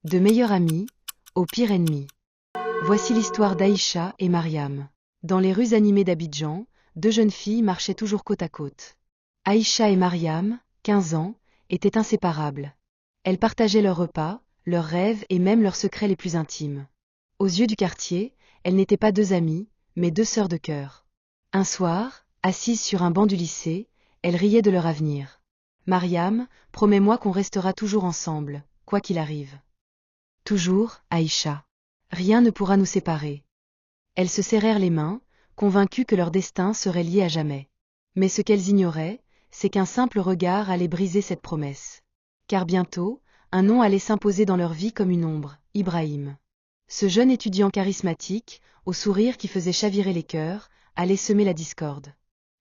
De meilleurs amis, au pire ennemi. Voici l'histoire d'Aïcha et Mariam. Dans les rues animées d'Abidjan, deux jeunes filles marchaient toujours côte à côte. Aïcha et Mariam, 15 ans, étaient inséparables. Elles partageaient leurs repas, leurs rêves et même leurs secrets les plus intimes. Aux yeux du quartier, elles n'étaient pas deux amies, mais deux sœurs de cœur. Un soir, assises sur un banc du lycée, elles riaient de leur avenir. « Mariam, promets-moi qu'on restera toujours ensemble, quoi qu'il arrive. » « Toujours, Aïcha. Rien ne pourra nous séparer. » Elles se serrèrent les mains, convaincues que leur destin serait lié à jamais. Mais ce qu'elles ignoraient, c'est qu'un simple regard allait briser cette promesse. Car bientôt, un nom allait s'imposer dans leur vie comme une ombre, Ibrahim. Ce jeune étudiant charismatique, au sourire qui faisait chavirer les cœurs, allait semer la discorde.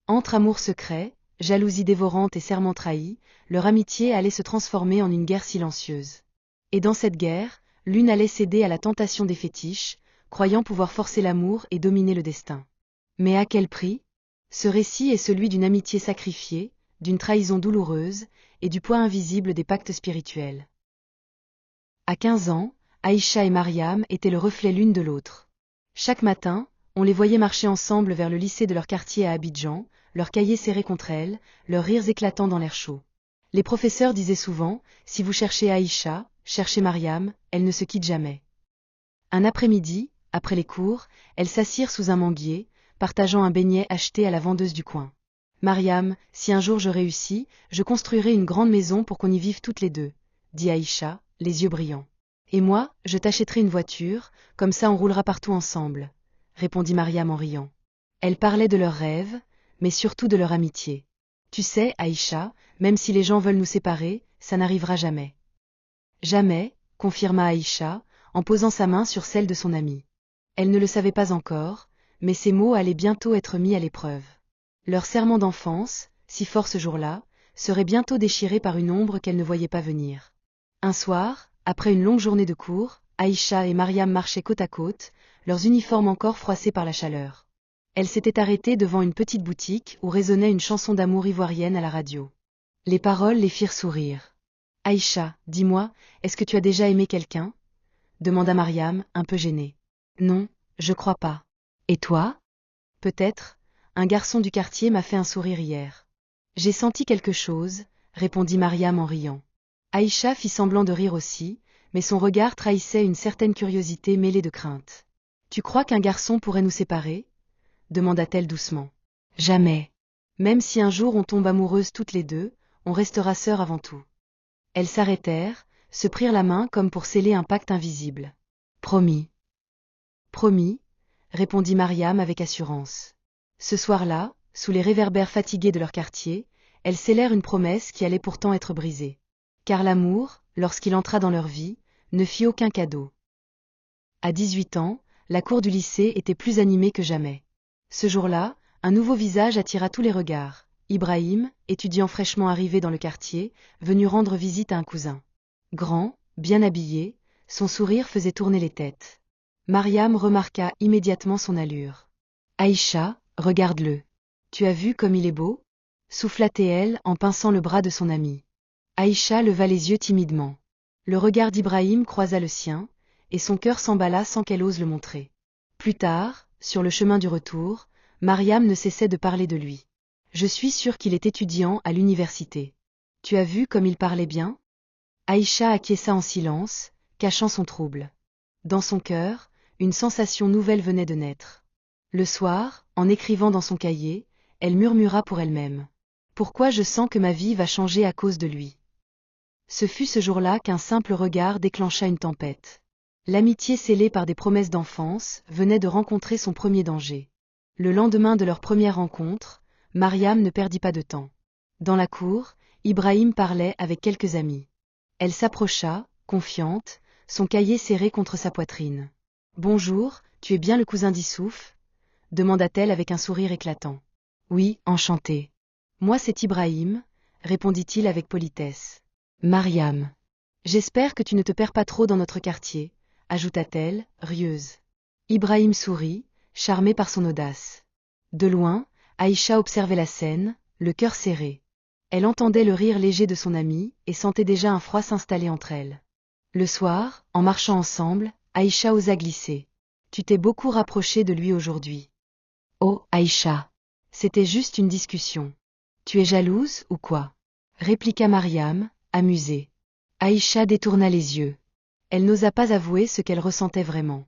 Entre amour secret, jalousie dévorante et serment trahi, leur amitié allait se transformer en une guerre silencieuse. Et dans cette guerre, l'une allait céder à la tentation des fétiches, croyant pouvoir forcer l'amour et dominer le destin. Mais à quel prix? Ce récit est celui d'une amitié sacrifiée, d'une trahison douloureuse, et du poids invisible des pactes spirituels. À 15 ans, Aïcha et Mariam étaient le reflet l'une de l'autre. Chaque matin, on les voyait marcher ensemble vers le lycée de leur quartier à Abidjan, leurs cahiers serrés contre elles, leurs rires éclatants dans l'air chaud. Les professeurs disaient souvent, si vous cherchez Aïcha, cherchez Mariam, elles ne se quittent jamais. Un après-midi, après les cours, elles s'assirent sous un manguier, partageant un beignet acheté à la vendeuse du coin. Mariam, si un jour je réussis, je construirai une grande maison pour qu'on y vive toutes les deux, dit Aïcha, les yeux brillants. Et moi, je t'achèterai une voiture, comme ça on roulera partout ensemble, répondit Mariam en riant. Elles parlaient de leurs rêves, mais surtout de leur amitié. Tu sais, Aïcha, même si les gens veulent nous séparer, ça n'arrivera jamais. Jamais, confirma Aïcha, en posant sa main sur celle de son amie. Elle ne le savait pas encore, mais ces mots allaient bientôt être mis à l'épreuve. Leur serment d'enfance, si fort ce jour-là, serait bientôt déchiré par une ombre qu'elles ne voyaient pas venir. Un soir, après une longue journée de cours, Aïcha et Mariam marchaient côte à côte, leurs uniformes encore froissés par la chaleur. Elles s'étaient arrêtées devant une petite boutique où résonnait une chanson d'amour ivoirienne à la radio. Les paroles les firent sourire. « Aïcha, dis-moi, est-ce que tu as déjà aimé quelqu'un » demanda Mariam, un peu gênée. « Non, je crois pas. Et toi » ? « Peut-être, un garçon du quartier m'a fait un sourire hier. »« J'ai senti quelque chose, » répondit Mariam en riant. Aïcha fit semblant de rire aussi, mais son regard trahissait une certaine curiosité mêlée de crainte. « Tu crois qu'un garçon pourrait nous séparer » demanda-t-elle doucement. « Jamais. Même si un jour on tombe amoureuses toutes les deux, on restera sœurs avant tout. » Elles s'arrêtèrent, se prirent la main comme pour sceller un pacte invisible. « Promis. »« Promis » répondit Mariam avec assurance. Ce soir-là, sous les réverbères fatigués de leur quartier, elles scellèrent une promesse qui allait pourtant être brisée. Car l'amour, lorsqu'il entra dans leur vie, ne fit aucun cadeau. À 18 ans, la cour du lycée était plus animée que jamais. Ce jour-là, un nouveau visage attira tous les regards. Ibrahim, étudiant fraîchement arrivé dans le quartier, venu rendre visite à un cousin. Grand, bien habillé, son sourire faisait tourner les têtes. Mariam remarqua immédiatement son allure. « Aïcha, regarde-le. Tu as vu comme il est beau » souffla-t-elle en pinçant le bras de son amie. Aïcha leva les yeux timidement. Le regard d'Ibrahim croisa le sien, et son cœur s'emballa sans qu'elle ose le montrer. Plus tard, sur le chemin du retour, Mariam ne cessait de parler de lui. « Je suis sûre qu'il est étudiant à l'université. Tu as vu comme il parlait bien » Aïcha acquiesça en silence, cachant son trouble. Dans son cœur, une sensation nouvelle venait de naître. Le soir, en écrivant dans son cahier, elle murmura pour elle-même. « Pourquoi je sens que ma vie va changer à cause de lui ?» Ce fut ce jour-là qu'un simple regard déclencha une tempête. L'amitié scellée par des promesses d'enfance venait de rencontrer son premier danger. Le lendemain de leur première rencontre, Mariam ne perdit pas de temps. Dans la cour, Ibrahim parlait avec quelques amis. Elle s'approcha, confiante, son cahier serré contre sa poitrine. « Bonjour, tu es bien le cousin d'Issouf » demanda-t-elle avec un sourire éclatant. « Oui, enchanté. Moi c'est Ibrahim » répondit-il avec politesse. « Mariam. J'espère que tu ne te perds pas trop dans notre quartier » ajouta-t-elle, rieuse. Ibrahim sourit, charmé par son audace. De loin, Aïcha observait la scène, le cœur serré. Elle entendait le rire léger de son amie et sentait déjà un froid s'installer entre elles. Le soir, en marchant ensemble, Aïcha osa glisser. Tu t'es beaucoup rapproché de lui aujourd'hui. Oh, Aïcha. C'était juste une discussion. Tu es jalouse, ou quoi? Répliqua Mariam, amusée. Aïcha détourna les yeux. Elle n'osa pas avouer ce qu'elle ressentait vraiment.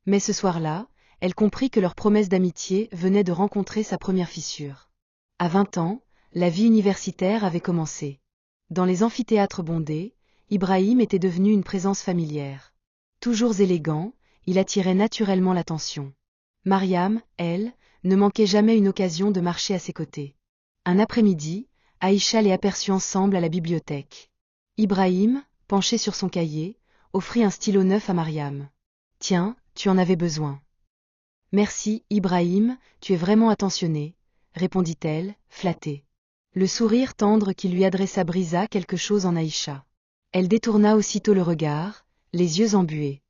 Mais ce soir-là, elle comprit que leur promesse d'amitié venait de rencontrer sa première fissure. À 20 ans, la vie universitaire avait commencé. Dans les amphithéâtres bondés, Ibrahim était devenu une présence familière. Toujours élégant, il attirait naturellement l'attention. Mariam, elle, ne manquait jamais une occasion de marcher à ses côtés. Un après-midi, Aïcha les aperçut ensemble à la bibliothèque. Ibrahim, penché sur son cahier, offrit un stylo neuf à Mariam. « Tiens, tu en avais besoin. »« Merci, Ibrahim, tu es vraiment attentionné, » répondit-elle, flattée. Le sourire tendre qui lui adressa brisa quelque chose en Aïcha. Elle détourna aussitôt le regard, les yeux embués.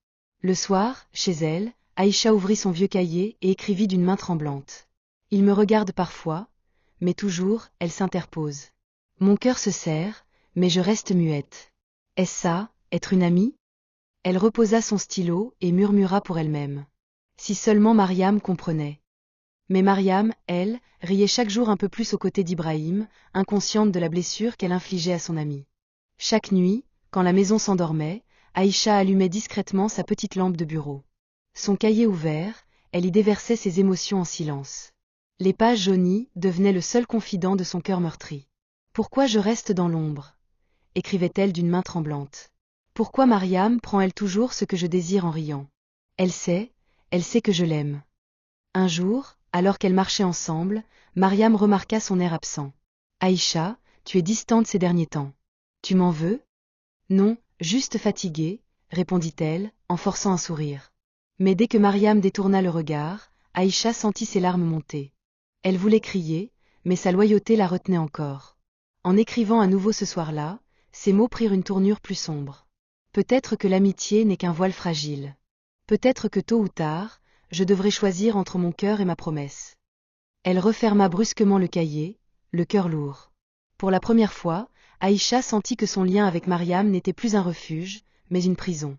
Le soir, chez elle, Aïcha ouvrit son vieux cahier et écrivit d'une main tremblante. « Il me regarde parfois, mais toujours, elle s'interpose. Mon cœur se serre, mais je reste muette. Est-ce ça, être une amie ?» Elle reposa son stylo et murmura pour elle-même. Si seulement Mariam comprenait. Mais Mariam, elle, riait chaque jour un peu plus aux côtés d'Ibrahim, inconsciente de la blessure qu'elle infligeait à son ami. Chaque nuit, quand la maison s'endormait, Aïcha allumait discrètement sa petite lampe de bureau. Son cahier ouvert, elle y déversait ses émotions en silence. Les pages jaunies devenaient le seul confident de son cœur meurtri. « Pourquoi je reste dans l'ombre ?» écrivait-elle d'une main tremblante. « Pourquoi Mariam prend-elle toujours ce que je désire en riant ? Elle sait que je l'aime. » Un jour, alors qu'elles marchaient ensemble, Mariam remarqua son air absent. « Aïcha, tu es distante ces derniers temps. Tu m'en veux ? » « Non, juste fatiguée, » répondit-elle, en forçant un sourire. Mais dès que Mariam détourna le regard, Aïcha sentit ses larmes monter. Elle voulait crier, mais sa loyauté la retenait encore. En écrivant à nouveau ce soir-là, ses mots prirent une tournure plus sombre. Peut-être que l'amitié n'est qu'un voile fragile. Peut-être que tôt ou tard, je devrais choisir entre mon cœur et ma promesse. Elle referma brusquement le cahier, le cœur lourd. Pour la première fois, Aïcha sentit que son lien avec Mariam n'était plus un refuge, mais une prison.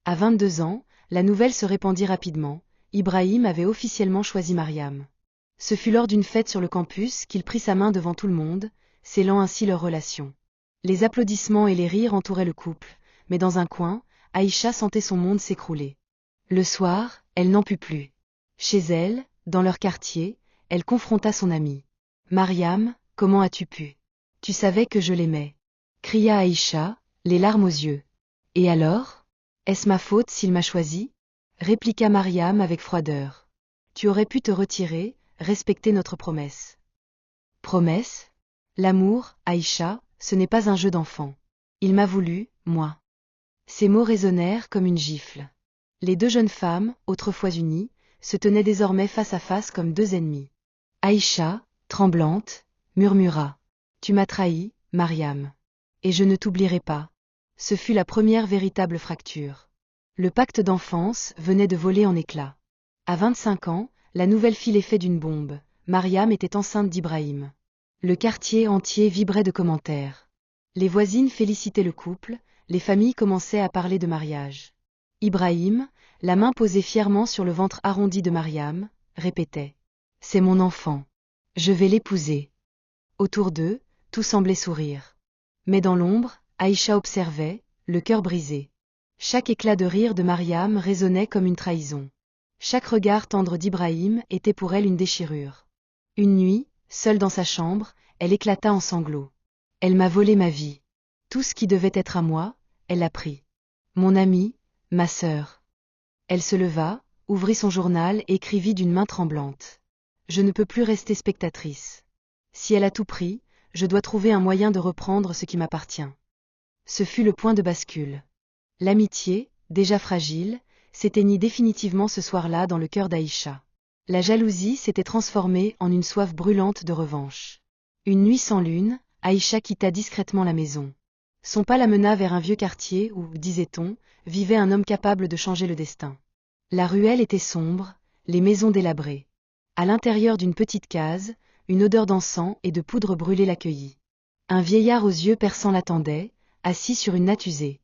À 22 ans, la nouvelle se répandit rapidement. Ibrahim avait officiellement choisi Mariam. Ce fut lors d'une fête sur le campus qu'il prit sa main devant tout le monde, scellant ainsi leur relation. Les applaudissements et les rires entouraient le couple, mais dans un coin, Aïcha sentait son monde s'écrouler. Le soir, elle n'en put plus. Chez elle, dans leur quartier, elle confronta son amie. « Mariam, comment as-tu pu ? Tu savais que je l'aimais. » cria Aïcha, les larmes aux yeux. « Et alors ? Est-ce ma faute s'il m'a choisi ? » répliqua Mariam avec froideur. « Tu aurais pu te retirer, respecter notre promesse. » Promesse ? L'amour, Aïcha, ce n'est pas un jeu d'enfant. Il m'a voulu, moi. Ces mots résonnèrent comme une gifle. Les deux jeunes femmes, autrefois unies, se tenaient désormais face à face comme deux ennemies. Aïcha, tremblante, murmura. « Tu m'as trahi, Mariam. Et je ne t'oublierai pas. » Ce fut la première véritable fracture. Le pacte d'enfance venait de voler en éclats. À 25 ans, la nouvelle fit l'effet d'une bombe. Mariam était enceinte d'Ibrahim. Le quartier entier vibrait de commentaires. Les voisines félicitaient le couple, les familles commençaient à parler de mariage. Ibrahim, la main posée fièrement sur le ventre arrondi de Mariam, répétait « C'est mon enfant. Je vais l'épouser. » Autour d'eux, tout semblait sourire. Mais dans l'ombre, Aïcha observait, le cœur brisé. Chaque éclat de rire de Mariam résonnait comme une trahison. Chaque regard tendre d'Ibrahim était pour elle une déchirure. Une nuit, seule dans sa chambre, elle éclata en sanglots. « Elle m'a volé ma vie. Tout ce qui devait être à moi, elle l'a pris. Mon amie, ma sœur. » Elle se leva, ouvrit son journal et écrivit d'une main tremblante. « Je ne peux plus rester spectatrice. Si elle a tout pris, je dois trouver un moyen de reprendre ce qui m'appartient. » Ce fut le point de bascule. L'amitié, déjà fragile, s'éteignit définitivement ce soir-là dans le cœur d'Aïcha. La jalousie s'était transformée en une soif brûlante de revanche. Une nuit sans lune, Aïcha quitta discrètement la maison. Son pas la mena vers un vieux quartier où, disait-on, vivait un homme capable de changer le destin. La ruelle était sombre, les maisons délabrées. À l'intérieur d'une petite case, une odeur d'encens et de poudre brûlée l'accueillit. Un vieillard aux yeux perçants l'attendait, assis sur une natte usée.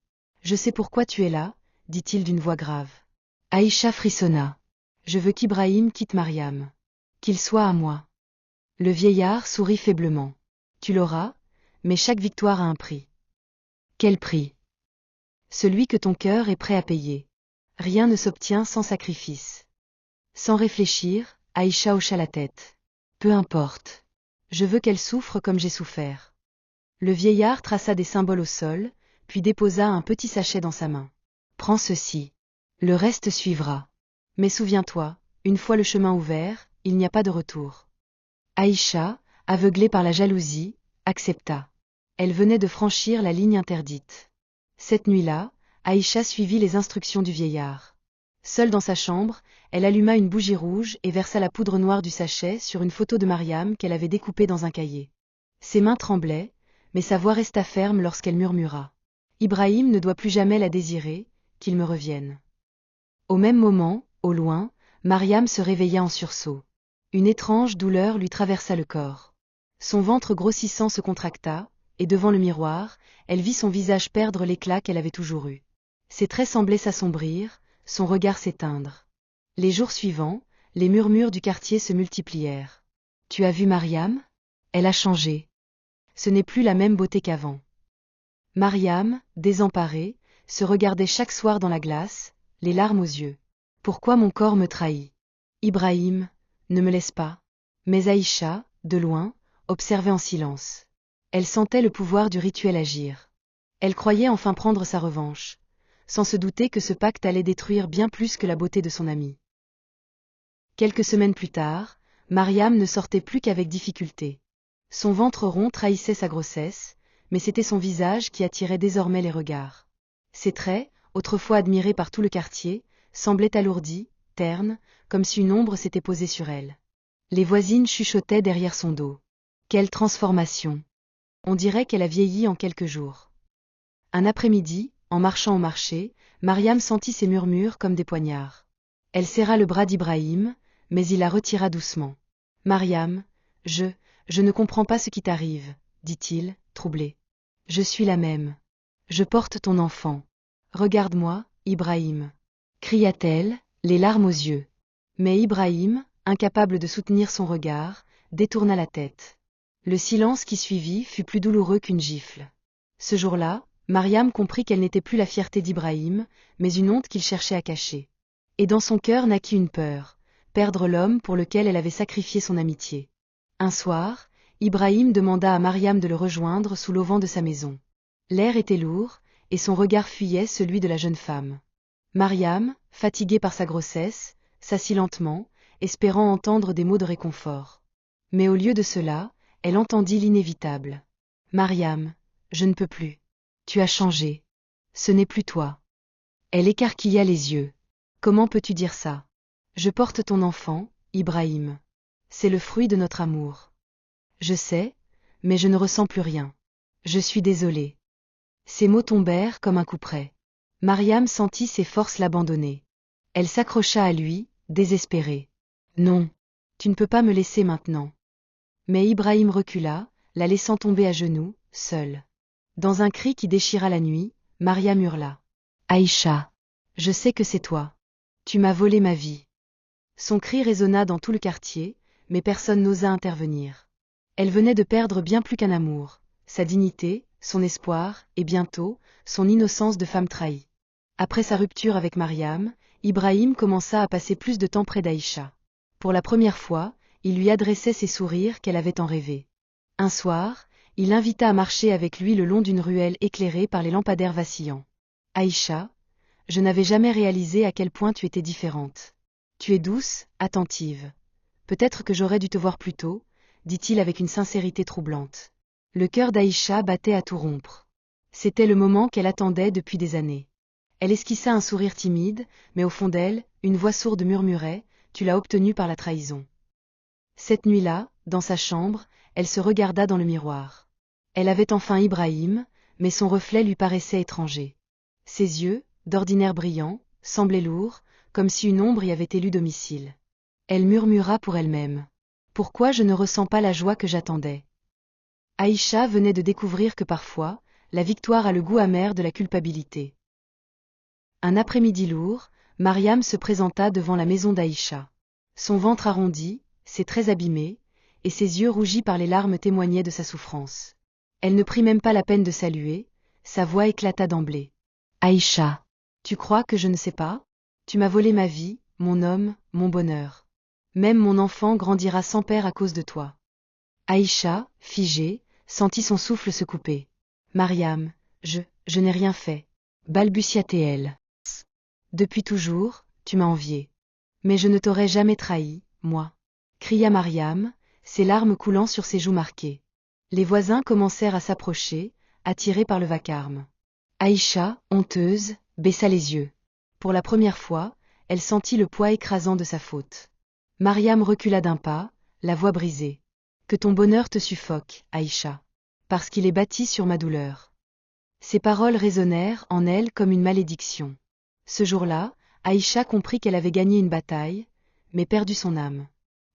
Je sais pourquoi tu es là, dit-il d'une voix grave. Aïcha frissonna. Je veux qu'Ibrahim quitte Mariam. Qu'il soit à moi. Le vieillard sourit faiblement. Tu l'auras, mais chaque victoire a un prix. Quel prix? Celui que ton cœur est prêt à payer. Rien ne s'obtient sans sacrifice. Sans réfléchir, Aïcha hocha la tête. Peu importe. Je veux qu'elle souffre comme j'ai souffert. Le vieillard traça des symboles au sol, puis déposa un petit sachet dans sa main. Prends ceci. Le reste suivra. Mais souviens-toi, une fois le chemin ouvert, il n'y a pas de retour. Aïcha, aveuglée par la jalousie, accepta. Elle venait de franchir la ligne interdite. Cette nuit-là, Aïcha suivit les instructions du vieillard. Seule dans sa chambre, elle alluma une bougie rouge et versa la poudre noire du sachet sur une photo de Mariam qu'elle avait découpée dans un cahier. Ses mains tremblaient, mais sa voix resta ferme lorsqu'elle murmura. Ibrahim ne doit plus jamais la désirer, qu'il me revienne. Au même moment, au loin, Mariam se réveilla en sursaut. Une étrange douleur lui traversa le corps. Son ventre grossissant se contracta, et devant le miroir, elle vit son visage perdre l'éclat qu'elle avait toujours eu. Ses traits semblaient s'assombrir, son regard s'éteindre. Les jours suivants, les murmures du quartier se multiplièrent. Tu as vu Mariam? Elle a changé. Ce n'est plus la même beauté qu'avant. Mariam, désemparée, se regardait chaque soir dans la glace, les larmes aux yeux. Pourquoi mon corps me trahit? Ibrahim, ne me laisse pas. Mais Aïcha, de loin, observait en silence. Elle sentait le pouvoir du rituel agir. Elle croyait enfin prendre sa revanche, sans se douter que ce pacte allait détruire bien plus que la beauté de son amie. Quelques semaines plus tard, Mariam ne sortait plus qu'avec difficulté. Son ventre rond trahissait sa grossesse, mais c'était son visage qui attirait désormais les regards. Ses traits, autrefois admirés par tout le quartier, semblaient alourdis, ternes, comme si une ombre s'était posée sur elle. Les voisines chuchotaient derrière son dos. Quelle transformation! On dirait qu'elle a vieilli en quelques jours. Un après-midi, en marchant au marché, Mariam sentit ces murmures comme des poignards. Elle serra le bras d'Ibrahim, mais il la retira doucement. Mariam, je ne comprends pas ce qui t'arrive, dit-il, troublé. Je suis la même. Je porte ton enfant. Regarde-moi, Ibrahim, cria-t-elle, les larmes aux yeux. Mais Ibrahim, incapable de soutenir son regard, détourna la tête. Le silence qui suivit fut plus douloureux qu'une gifle. Ce jour-là, Mariam comprit qu'elle n'était plus la fierté d'Ibrahim, mais une honte qu'il cherchait à cacher. Et dans son cœur naquit une peur, perdre l'homme pour lequel elle avait sacrifié son amitié. Un soir, Ibrahim demanda à Mariam de le rejoindre sous l'auvent de sa maison. L'air était lourd, et son regard fuyait celui de la jeune femme. Mariam, fatiguée par sa grossesse, s'assit lentement, espérant entendre des mots de réconfort. Mais au lieu de cela, elle entendit l'inévitable. « Mariam, je ne peux plus. Tu as changé. Ce n'est plus toi. » Elle écarquilla les yeux. « Comment peux-tu dire ça? Je porte ton enfant, Ibrahim. C'est le fruit de notre amour. Je sais, mais je ne ressens plus rien. Je suis désolée. » Ces mots tombèrent comme un coup près. Mariam sentit ses forces l'abandonner. Elle s'accrocha à lui, désespérée. « Non, tu ne peux pas me laisser maintenant. » Mais Ibrahim recula, la laissant tomber à genoux, seule. Dans un cri qui déchira la nuit, Mariam hurla. « Aïcha, je sais que c'est toi. Tu m'as volé ma vie. » Son cri résonna dans tout le quartier, mais personne n'osa intervenir. Elle venait de perdre bien plus qu'un amour, sa dignité, son espoir, et bientôt, son innocence de femme trahie. Après sa rupture avec Mariam, Ibrahim commença à passer plus de temps près d'Aïcha. Pour la première fois, il lui adressait ces sourires qu'elle avait tant rêvés. Un soir, il l'invita à marcher avec lui le long d'une ruelle éclairée par les lampadaires vacillants. « Aïcha, je n'avais jamais réalisé à quel point tu étais différente. Tu es douce, attentive. Peut-être que j'aurais dû te voir plus tôt, » dit-il avec une sincérité troublante. Le cœur d'Aïcha battait à tout rompre. C'était le moment qu'elle attendait depuis des années. Elle esquissa un sourire timide, mais au fond d'elle, une voix sourde murmurait « Tu l'as obtenu par la trahison. » Cette nuit-là, dans sa chambre, elle se regarda dans le miroir. Elle avait enfin Ibrahim, mais son reflet lui paraissait étranger. Ses yeux, d'ordinaire brillants, semblaient lourds, comme si une ombre y avait élu domicile. Elle murmura pour elle-même. « Pourquoi je ne ressens pas la joie que j'attendais ?» Aïcha venait de découvrir que parfois, la victoire a le goût amer de la culpabilité. Un après-midi lourd, Mariam se présenta devant la maison d'Aïcha. Son ventre arrondi, ses traits abîmés, et ses yeux rougis par les larmes témoignaient de sa souffrance. Elle ne prit même pas la peine de saluer, sa voix éclata d'emblée. « Aïcha, tu crois que je ne sais pas? Tu m'as volé ma vie, mon homme, mon bonheur. Même mon enfant grandira sans père à cause de toi. » Aïcha, figée, sentit son souffle se couper. « Mariam, je n'ai rien fait. » balbutia-t-elle. « Depuis toujours, tu m'as enviée. Mais je ne t'aurais jamais trahi, moi. » cria Mariam, ses larmes coulant sur ses joues marquées. Les voisins commencèrent à s'approcher, attirés par le vacarme. Aïcha, honteuse, baissa les yeux. Pour la première fois, elle sentit le poids écrasant de sa faute. Mariam recula d'un pas, la voix brisée. « Que ton bonheur te suffoque, Aïcha. Parce qu'il est bâti sur ma douleur. » Ces paroles résonnèrent en elle comme une malédiction. Ce jour-là, Aïcha comprit qu'elle avait gagné une bataille, mais perdu son âme.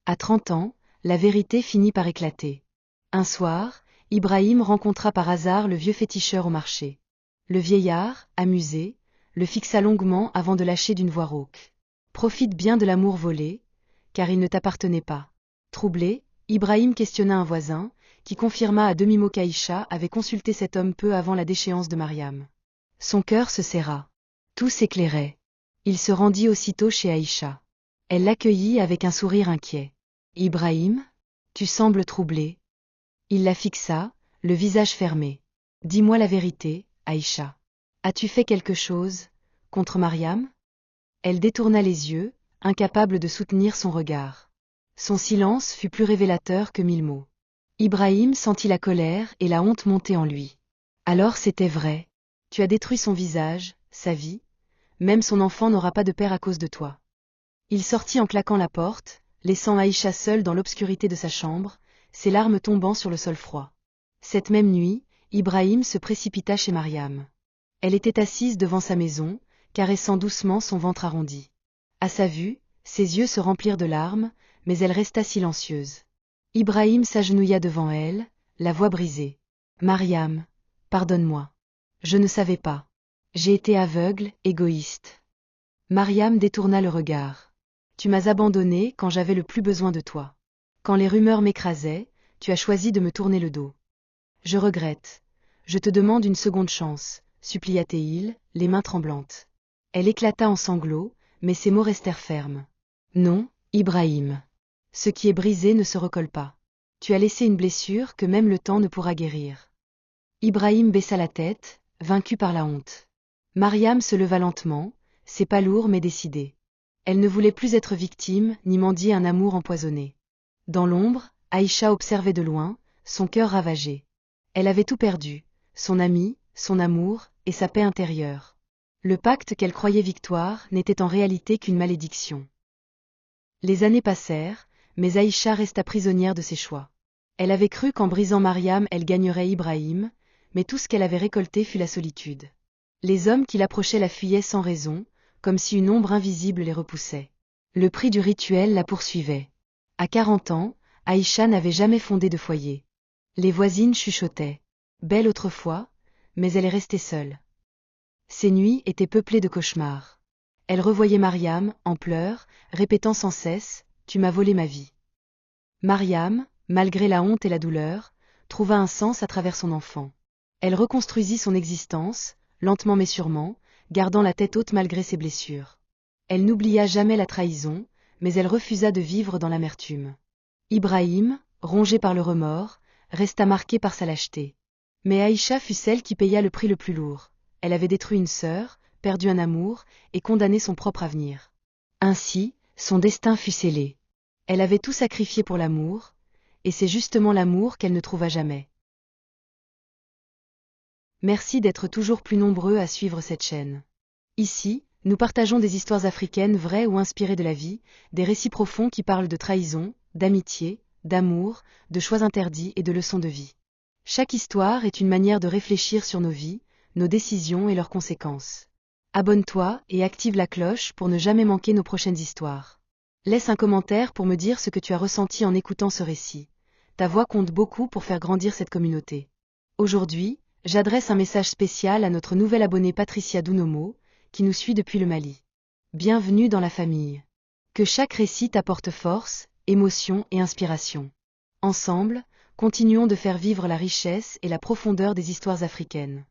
À 30 ans, la vérité finit par éclater. Un soir, Ibrahim rencontra par hasard le vieux féticheur au marché. Le vieillard, amusé, le fixa longuement avant de lâcher d'une voix rauque. « Profite bien de l'amour volé, car il ne t'appartenait pas. » Troublé, Ibrahim questionna un voisin, qui confirma à demi-mot qu'Aïcha avait consulté cet homme peu avant la déchéance de Mariam. Son cœur se serra. Tout s'éclairait. Il se rendit aussitôt chez Aïcha. Elle l'accueillit avec un sourire inquiet. « Ibrahim, tu sembles troublé. » Il la fixa, le visage fermé. « Dis-moi la vérité, Aïcha. As-tu fait quelque chose contre Mariam ?» Elle détourna les yeux, incapable de soutenir son regard. Son silence fut plus révélateur que 1000 mots. Ibrahim sentit la colère et la honte monter en lui. « Alors c'était vrai. Tu as détruit son visage, sa vie. Même son enfant n'aura pas de père à cause de toi. » Il sortit en claquant la porte, laissant Aïcha seule dans l'obscurité de sa chambre, ses larmes tombant sur le sol froid. Cette même nuit, Ibrahim se précipita chez Mariam. Elle était assise devant sa maison, caressant doucement son ventre arrondi. À sa vue, ses yeux se remplirent de larmes, mais elle resta silencieuse. Ibrahim s'agenouilla devant elle, la voix brisée. « Mariam, pardonne-moi. Je ne savais pas. J'ai été aveugle, égoïste. » Mariam détourna le regard. « Tu m'as abandonnée quand j'avais le plus besoin de toi. Quand les rumeurs m'écrasaient, tu as choisi de me tourner le dos. Je regrette. Je te demande une seconde chance, supplia-t-il, les mains tremblantes. » Elle éclata en sanglots, mais ses mots restèrent fermes. « Non, Ibrahim. Ce qui est brisé ne se recolle pas. Tu as laissé une blessure que même le temps ne pourra guérir. » Ibrahim baissa la tête, vaincu par la honte. Mariam se leva lentement, ses pas lourds mais décidés. Elle ne voulait plus être victime, ni mendier un amour empoisonné. Dans l'ombre, Aïcha observait de loin, son cœur ravagé. Elle avait tout perdu, son ami, son amour, et sa paix intérieure. Le pacte qu'elle croyait victoire n'était en réalité qu'une malédiction. Les années passèrent, mais Aïcha resta prisonnière de ses choix. Elle avait cru qu'en brisant Mariam elle gagnerait Ibrahim, mais tout ce qu'elle avait récolté fut la solitude. Les hommes qui l'approchaient la fuyaient sans raison, comme si une ombre invisible les repoussait. Le prix du rituel la poursuivait. À 40 ans, Aïcha n'avait jamais fondé de foyer. Les voisines chuchotaient. Belle autrefois, mais elle est restée seule. Ses nuits étaient peuplées de cauchemars. Elle revoyait Mariam, en pleurs, répétant sans cesse « Tu m'as volé ma vie ». Mariam, malgré la honte et la douleur, trouva un sens à travers son enfant. Elle reconstruisit son existence, lentement mais sûrement, gardant la tête haute malgré ses blessures. Elle n'oublia jamais la trahison, mais elle refusa de vivre dans l'amertume. Ibrahim, rongé par le remords, resta marqué par sa lâcheté. Mais Aïcha fut celle qui paya le prix le plus lourd. Elle avait détruit une sœur, perdu un amour, et condamné son propre avenir. Ainsi, son destin fut scellé. Elle avait tout sacrifié pour l'amour, et c'est justement l'amour qu'elle ne trouva jamais. Merci d'être toujours plus nombreux à suivre cette chaîne. Ici, nous partageons des histoires africaines vraies ou inspirées de la vie, des récits profonds qui parlent de trahison, d'amitié, d'amour, de choix interdits et de leçons de vie. Chaque histoire est une manière de réfléchir sur nos vies, nos décisions et leurs conséquences. Abonne-toi et active la cloche pour ne jamais manquer nos prochaines histoires. Laisse un commentaire pour me dire ce que tu as ressenti en écoutant ce récit. Ta voix compte beaucoup pour faire grandir cette communauté. Aujourd'hui, j'adresse un message spécial à notre nouvelle abonnée Patricia Dounomo, qui nous suit depuis le Mali. Bienvenue dans la famille. Que chaque récit t'apporte force, émotion et inspiration. Ensemble, continuons de faire vivre la richesse et la profondeur des histoires africaines.